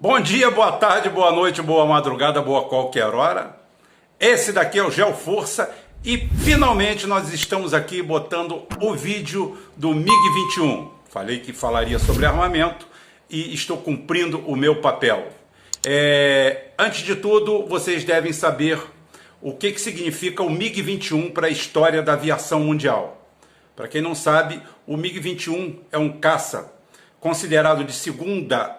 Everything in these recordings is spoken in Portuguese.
Bom dia, boa tarde, boa noite, boa madrugada, boa qualquer hora. Esse daqui é o GeoForça e finalmente nós estamos aqui botando o vídeo do MiG-21. Falei que falaria sobre armamento e estou cumprindo o meu papel. Antes de tudo, vocês devem saber o que significa o MiG-21 para a história da aviação mundial. Para quem não sabe, o MiG-21 é um caça considerado de segunda,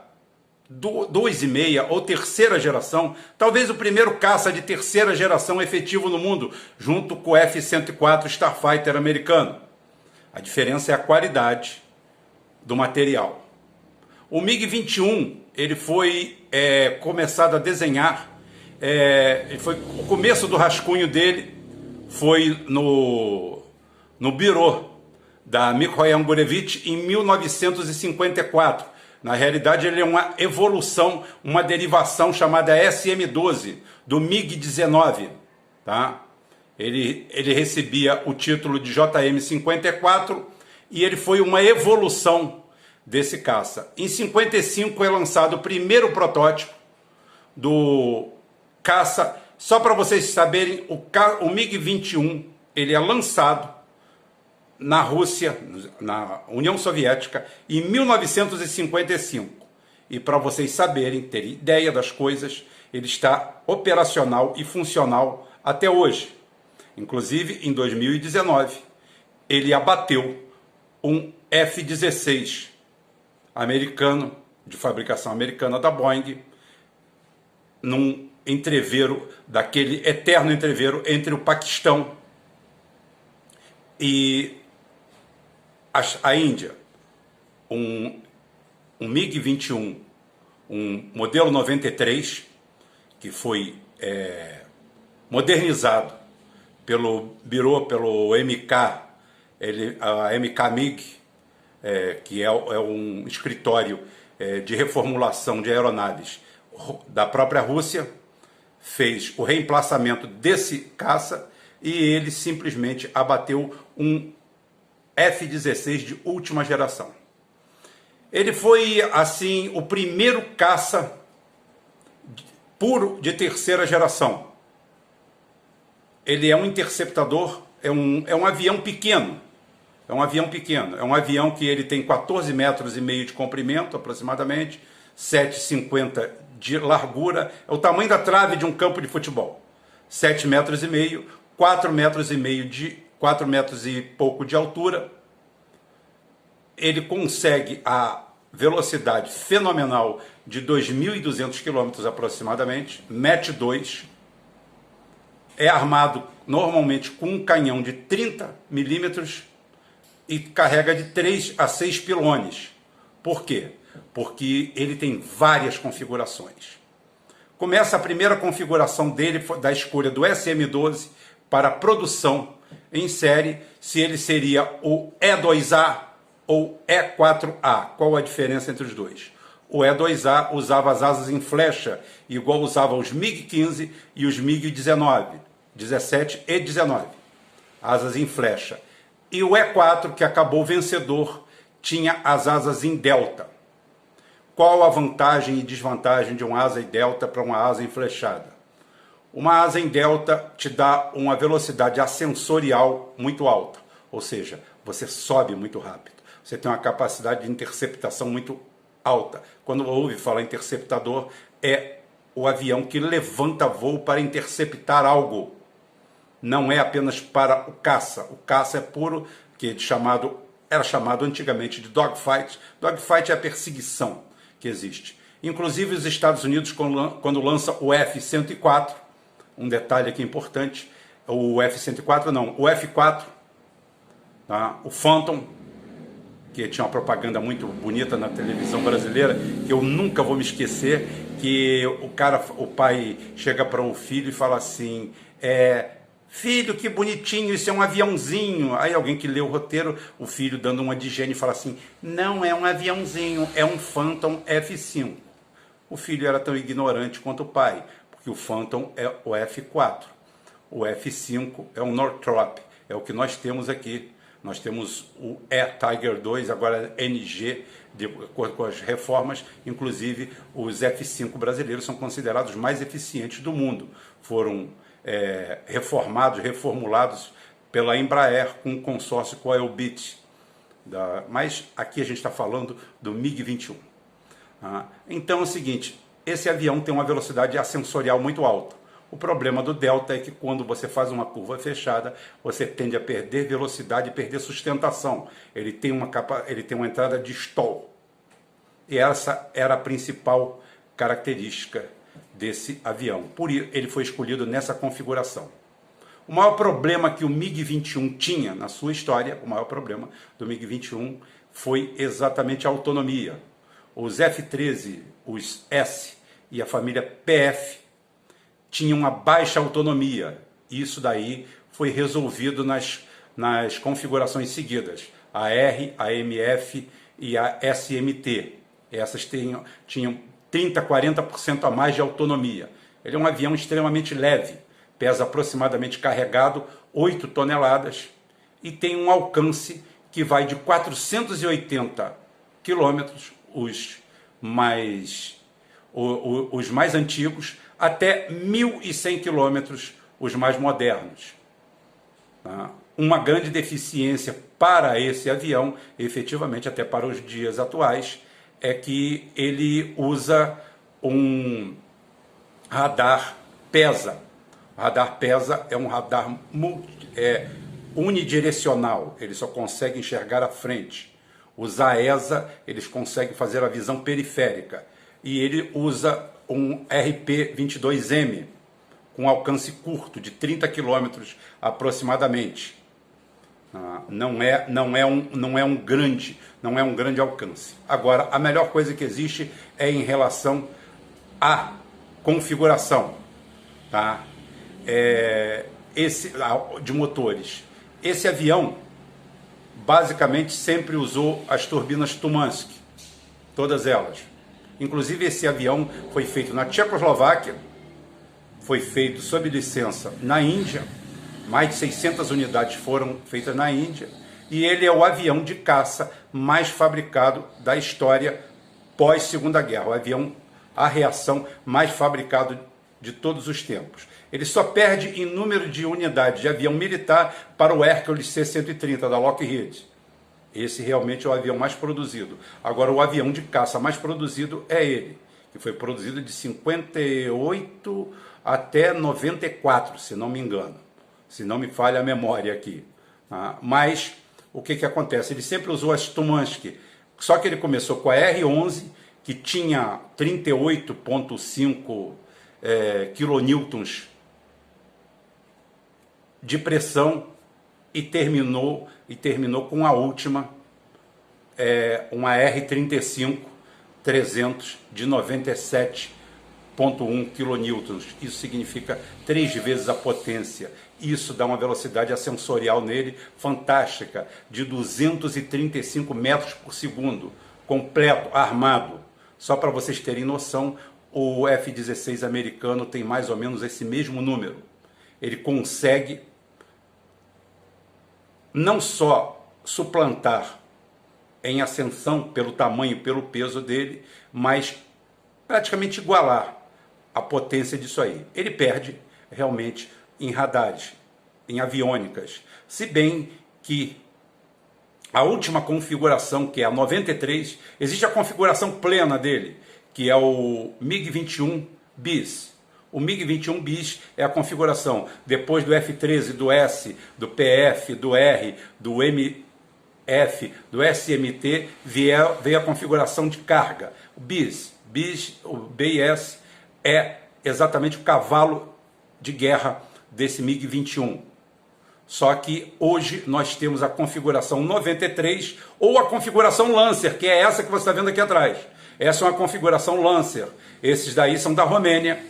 2,5 ou terceira geração, talvez o primeiro caça de terceira geração efetivo no mundo, junto com o F-104 Starfighter americano. A diferença é a qualidade do material. O MiG-21 ele foi começado a desenhar, o começo do rascunho dele foi no birô da Mikhail Gurevich em 1954. Na realidade, ele é uma evolução, uma derivação chamada SM-12 do MiG-19. Tá? Ele recebia o título de JM-54 e ele foi uma evolução desse caça. Em 55 é lançado o primeiro protótipo do caça. Só para vocês saberem, o MiG-21 ele é lançado na Rússia, na União Soviética, em 1955. E para vocês saberem, terem ideia das coisas, ele está operacional e funcional até hoje. Inclusive, em 2019, ele abateu um F-16 americano, de fabricação americana da Boeing, num entreveiro, daquele eterno entreveiro entre o Paquistão e a Índia. Um MiG-21, um modelo 93, que foi modernizado pelo MK, a MK-MiG, que é um escritório de reformulação de aeronaves da própria Rússia, fez o reemplaçamento desse caça e ele simplesmente abateu um F-16 de última geração. Ele foi, assim, o primeiro caça puro de terceira geração. Ele é um interceptador, é um avião pequeno. É um avião que ele tem 14,5 metros de comprimento, aproximadamente, 7,50 de largura, é o tamanho da trave de um campo de futebol. 7,5 metros, 4 metros e pouco de altura. Ele consegue a velocidade fenomenal de 2.200 km aproximadamente, Mach 2. É armado normalmente com um canhão de 30 milímetros e carrega de 3 a 6 pilones. Por quê? Porque ele tem várias configurações. Começa a primeira configuração dele, da escolha do SM-12 para a produção em série, se ele seria o E2A ou E4A. Qual a diferença entre os dois? O E2A usava as asas em flecha, igual usava os MiG-15 e os MiG-19, 17 e 19, asas em flecha. E o E4, que acabou vencedor, tinha as asas em delta. Qual a vantagem e desvantagem de uma asa em delta para uma asa em flechada? Uma asa em delta te dá uma velocidade ascensorial muito alta, ou seja, você sobe muito rápido. Você tem uma capacidade de interceptação muito alta. Quando ouve falar interceptador, é o avião que levanta voo para interceptar algo. Não é apenas para o caça. O caça é puro, que era chamado antigamente de dogfight. Dogfight é a perseguição que existe. Inclusive os Estados Unidos, quando lança o F-104, um detalhe aqui importante, o F-104 não, o F-4, tá? O Phantom, que tinha uma propaganda muito bonita na televisão brasileira, que eu nunca vou me esquecer, que o pai chega para um filho e fala assim, filho, que bonitinho, isso é um aviãozinho. Aí alguém que lê o roteiro, o filho dando uma de gênio, fala assim, não é um aviãozinho, é um Phantom F-5. O filho era tão ignorante quanto o pai, porque o Phantom é o F-4. O F-5 é um Northrop, é o que nós temos aqui Nós temos o E-Tiger II, agora NG, de acordo com as reformas, inclusive os F-5 brasileiros são considerados os mais eficientes do mundo. Foram reformados, reformulados pela Embraer com um consórcio com a Elbit. Mas aqui a gente está falando do MiG-21. Então é o seguinte, esse avião tem uma velocidade ascensorial muito alta. O problema do Delta é que quando você faz uma curva fechada, você tende a perder velocidade e perder sustentação. Ele tem uma entrada de stall. E essa era a principal característica desse avião. Por isso ele foi escolhido nessa configuração. O maior problema que o MiG-21 tinha na sua história, o maior problema do MiG-21 foi exatamente a autonomia. Os F-13, os S e a família PF tinham uma baixa autonomia. Isso daí foi resolvido nas configurações seguidas, a R, a MF e a SMT. Essas tinham 30%, 40% a mais de autonomia. Ele é um avião extremamente leve, pesa aproximadamente carregado 8 toneladas e tem um alcance que vai de 480 quilômetros, os mais antigos, até 1.100 quilômetros, os mais modernos. Uma grande deficiência para esse avião, efetivamente até para os dias atuais, é que ele usa um radar PESA. O radar PESA é um radar unidirecional, ele só consegue enxergar à frente. Os AESA, eles conseguem fazer a visão periférica. E ele usa um RP-22M, com alcance curto, de 30 km aproximadamente. Não é um grande alcance. Agora, a melhor coisa que existe é em relação à configuração, tá? De motores. Esse avião, basicamente, sempre usou as turbinas Tumansky, todas elas. Inclusive, esse avião foi feito na Tchecoslováquia, foi feito sob licença na Índia, mais de 600 unidades foram feitas na Índia, e ele é o avião de caça mais fabricado da história pós-Segunda Guerra, o avião a reação mais fabricado de todos os tempos. Ele só perde em número de unidades de avião militar para o Hercules C-130 da Lockheed. Esse realmente é o avião mais produzido. Agora, o avião de caça mais produzido é ele, que foi produzido de 58 até 94, se não me engano. Se não me falha a memória aqui. Mas, o que acontece? Ele sempre usou as Tumansky, só que ele começou com a R-11, que tinha 38,5 kilonewtons de pressão, e terminou com a última, uma R-35-300 de 97,1 kilonewtons. Isso significa 3 vezes a potência. Isso dá uma velocidade ascensorial nele fantástica, de 235 metros por segundo, completo, armado. Só para vocês terem noção, o F-16 americano tem mais ou menos esse mesmo número. Ele consegue não só suplantar em ascensão pelo tamanho e pelo peso dele, mas praticamente igualar a potência disso aí. Ele perde realmente em radares, em aviônicas, se bem que a última configuração, que é a 93, existe a configuração plena dele, que é o MiG-21 bis. O MiG-21 bis é a configuração depois do F-13, do S, do PF, do R, do MF, do SMT, veio a configuração de carga. O bis, o BIS é exatamente o cavalo de guerra desse MiG-21. Só que hoje nós temos a configuração 93 ou a configuração Lancer, que é essa que você está vendo aqui atrás. Essa é uma configuração Lancer. Esses daí são da Romênia.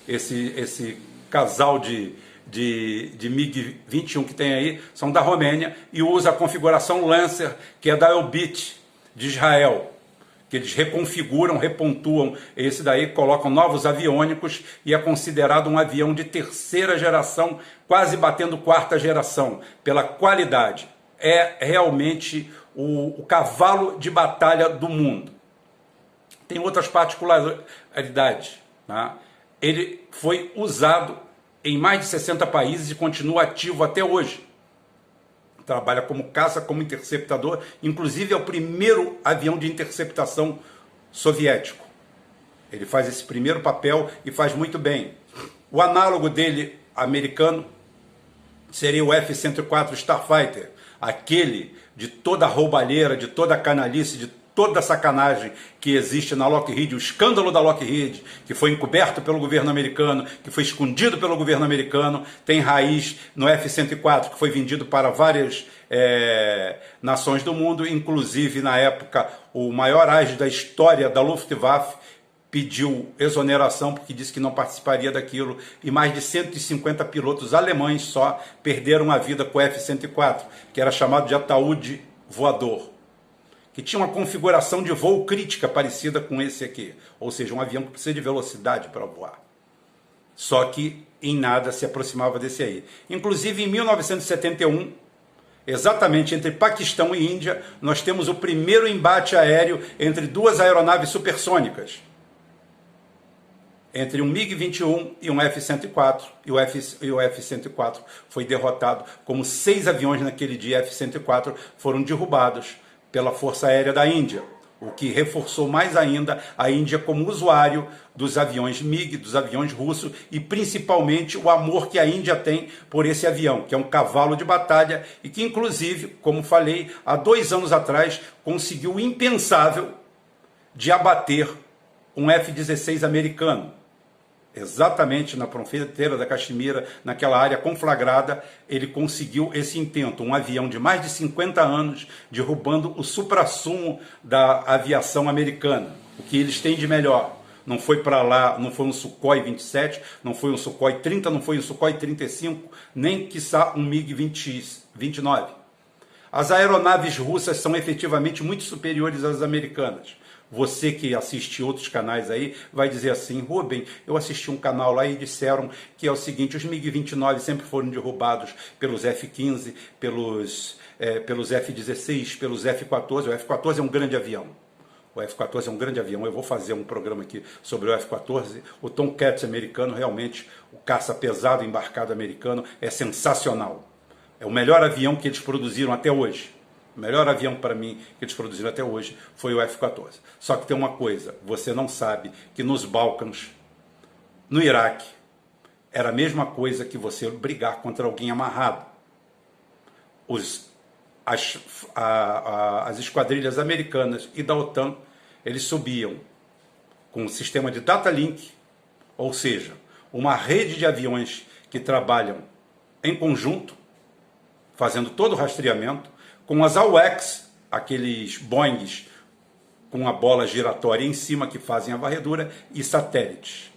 Esse casal de MiG-21 que tem aí são da Romênia e usa a configuração Lancer, que é da Elbit, de Israel, que eles reconfiguram, repontuam esse daí, colocam novos aviônicos e é considerado um avião de terceira geração, quase batendo quarta geração, pela qualidade. é realmente o cavalo de batalha do mundo. Tem outras particularidades, tá? Ele foi usado em mais de 60 países e continua ativo até hoje. Trabalha como caça, como interceptador, inclusive é o primeiro avião de interceptação soviético. Ele faz esse primeiro papel e faz muito bem. O análogo dele, americano, seria o F-104 Starfighter, aquele de toda a roubalheira, de toda a canalice, de toda a sacanagem que existe na Lockheed, o escândalo da Lockheed, que foi encoberto pelo governo americano, que foi escondido pelo governo americano, tem raiz no F-104, que foi vendido para várias nações do mundo, inclusive na época o maior age da história da Luftwaffe pediu exoneração porque disse que não participaria daquilo, e mais de 150 pilotos alemães só perderam a vida com o F-104, que era chamado de ataúde voador, que tinha uma configuração de voo crítica parecida com esse aqui, ou seja, um avião que precisa de velocidade para voar. Só que em nada se aproximava desse aí. Inclusive em 1971, exatamente entre Paquistão e Índia, nós temos o primeiro embate aéreo entre duas aeronaves supersônicas, entre um MiG-21 e um F-104, e o F-104 foi derrotado, como 6 aviões naquele dia F-104 foram derrubados pela Força Aérea da Índia, o que reforçou mais ainda a Índia como usuário dos aviões MiG, dos aviões russos, e principalmente o amor que a Índia tem por esse avião, que é um cavalo de batalha e que inclusive, como falei, há 2 anos atrás conseguiu o impensável de abater um F-16 americano. Exatamente na fronteira da Caxemira, naquela área conflagrada, ele conseguiu esse intento, um avião de mais de 50 anos, derrubando o suprassumo da aviação americana, o que eles têm de melhor. Não foi para lá, não foi um Sukhoi 27, não foi um Sukhoi 30, não foi um Sukhoi 35, nem quiçá um MiG-29. As aeronaves russas são efetivamente muito superiores às americanas. Você que assiste outros canais aí vai dizer assim: Rubem, eu assisti um canal lá e disseram que é o seguinte, os MiG-29 sempre foram derrubados pelos F-15, pelos F-16, pelos F-14. O F-14 é um grande avião. O F-14 é um grande avião. Eu vou fazer um programa aqui sobre o F-14. O Tomcat americano, realmente, o caça pesado embarcado americano é sensacional. É o melhor avião que eles produziram até hoje. O melhor avião para mim que eles produziram até hoje foi o F-14. Só que tem uma coisa, você não sabe que nos Balcãs, no Iraque, era a mesma coisa que você brigar contra alguém amarrado. As esquadrilhas americanas e da OTAN, eles subiam com um sistema de data link, ou seja, uma rede de aviões que trabalham em conjunto, fazendo todo o rastreamento, com as AWACS, aqueles Boeings com a bola giratória em cima que fazem a varredura, e satélites.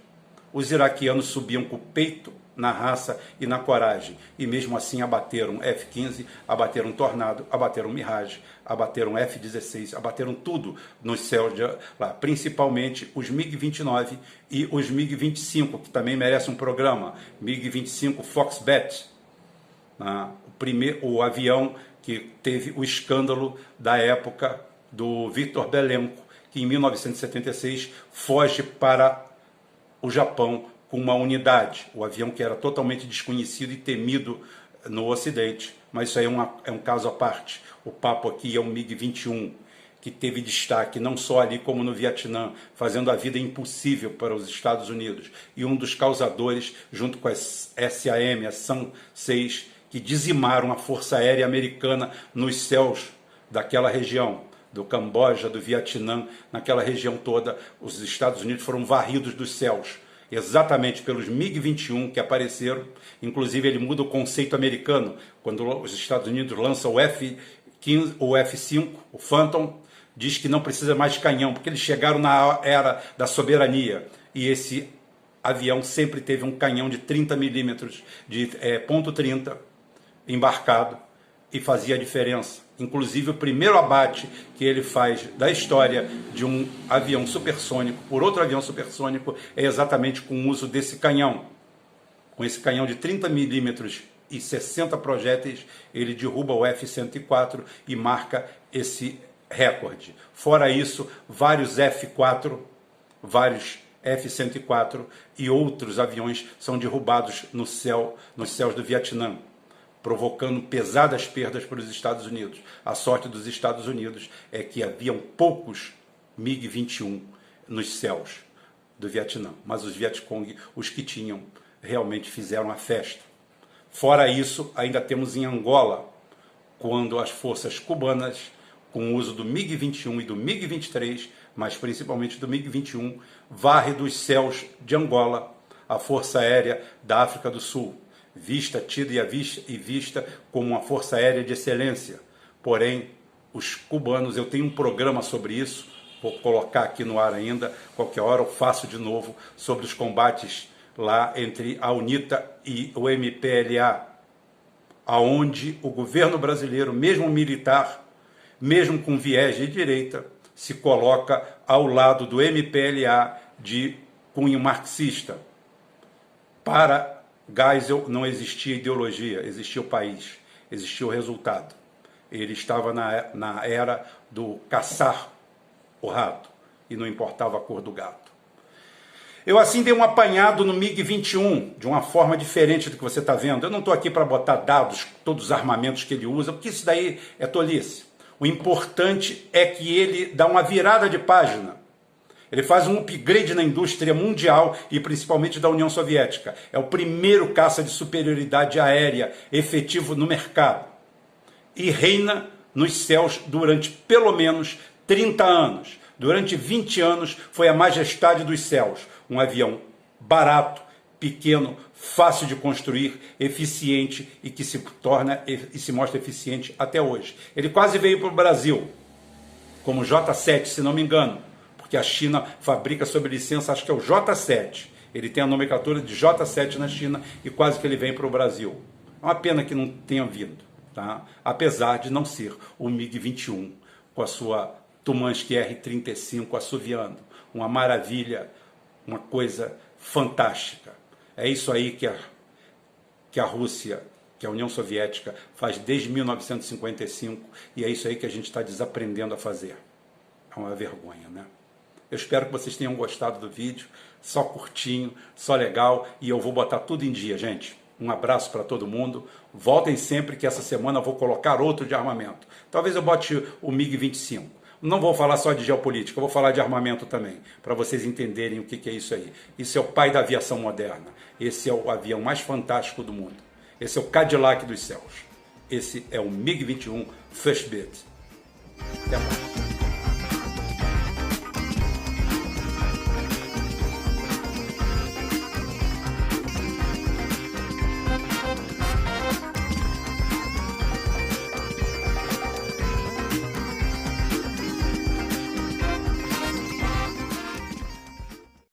Os iraquianos subiam com o peito na raça e na coragem, e mesmo assim abateram F-15, abateram Tornado, abateram Mirage, abateram F-16, abateram tudo nos céus de lá, principalmente os MiG-29 e os MiG-25, que também merecem um programa, MiG-25 Foxbat, o avião que teve o escândalo da época do Victor Belenko, que em 1976 foge para o Japão com uma unidade, o avião que era totalmente desconhecido e temido no Ocidente, mas isso aí é um caso à parte. O papo aqui é um MiG-21, que teve destaque não só ali como no Vietnã, fazendo a vida impossível para os Estados Unidos, e um dos causadores, junto com as SAM, a SAM-6, que dizimaram a Força Aérea Americana nos céus daquela região, do Camboja, do Vietnã, naquela região toda. Os Estados Unidos foram varridos dos céus, exatamente pelos MiG-21 que apareceram. Inclusive ele muda o conceito americano, quando os Estados Unidos lançam o F-15, o F-5, o Phantom, diz que não precisa mais de canhão, porque eles chegaram na era da soberania, e esse avião sempre teve um canhão de 30 milímetros, de .30, embarcado, e fazia a diferença. Inclusive o primeiro abate que ele faz da história de um avião supersônico por outro avião supersônico é exatamente com o uso desse canhão, com esse canhão de 30 milímetros 160 projéteis, ele derruba o F-104 e marca esse recorde. Fora isso, vários F-4, vários F-104 e outros aviões são derrubados no céu, nos céus do Vietnã, provocando pesadas perdas para os Estados Unidos. A sorte dos Estados Unidos é que haviam poucos MiG-21 nos céus do Vietnã, mas os Vietcong, os que tinham, realmente fizeram a festa. Fora isso, ainda temos em Angola, quando as forças cubanas, com o uso do MiG-21 e do MiG-23, mas principalmente do MiG-21, varre dos céus de Angola a Força Aérea da África do Sul, tida e vista como uma força aérea de excelência. Porém, os cubanos, eu tenho um programa sobre isso, vou colocar aqui no ar ainda, qualquer hora eu faço de novo, sobre os combates lá entre a UNITA e o MPLA, aonde o governo brasileiro, mesmo militar, mesmo com viés de direita, se coloca ao lado do MPLA de cunho marxista. Para Geisel não existia ideologia, existia o país, existia o resultado. Ele estava na era do caçar o rato e não importava a cor do gato. Eu assim dei um apanhado no MiG-21 de uma forma diferente do que você está vendo. Eu não estou aqui para botar dados, todos os armamentos que ele usa, porque isso daí é tolice. O importante é que ele dá uma virada de página. Ele faz um upgrade na indústria mundial e principalmente da União Soviética. É o primeiro caça de superioridade aérea efetivo no mercado. E reina nos céus durante pelo menos 30 anos. Durante 20 anos foi a majestade dos céus. Um avião barato, pequeno, fácil de construir, eficiente e que se torna e se mostra eficiente até hoje. Ele quase veio para o Brasil como J-7, se não me engano, porque a China fabrica sob licença, acho que é o J-7. Ele tem a nomenclatura de J-7 na China e quase que ele vem para o Brasil. É uma pena que não tenha vindo, tá? Apesar de não ser o MiG-21 com a sua Tumansk R-35 assoviando. Uma maravilha, uma coisa fantástica. É isso aí que a Rússia, que a União Soviética faz desde 1955 e é isso aí que a gente está desaprendendo a fazer. É uma vergonha, né? Eu espero que vocês tenham gostado do vídeo, só curtinho, só legal, e eu vou botar tudo em dia, gente. Um abraço para todo mundo. Voltem sempre que essa semana eu vou colocar outro de armamento. Talvez eu bote o MiG-25. Não vou falar só de geopolítica, eu vou falar de armamento também, para vocês entenderem o que é isso aí. Isso é o pai da aviação moderna. Esse é o avião mais fantástico do mundo. Esse é o Cadillac dos céus. Esse é o MiG-21 First Bid. Até mais.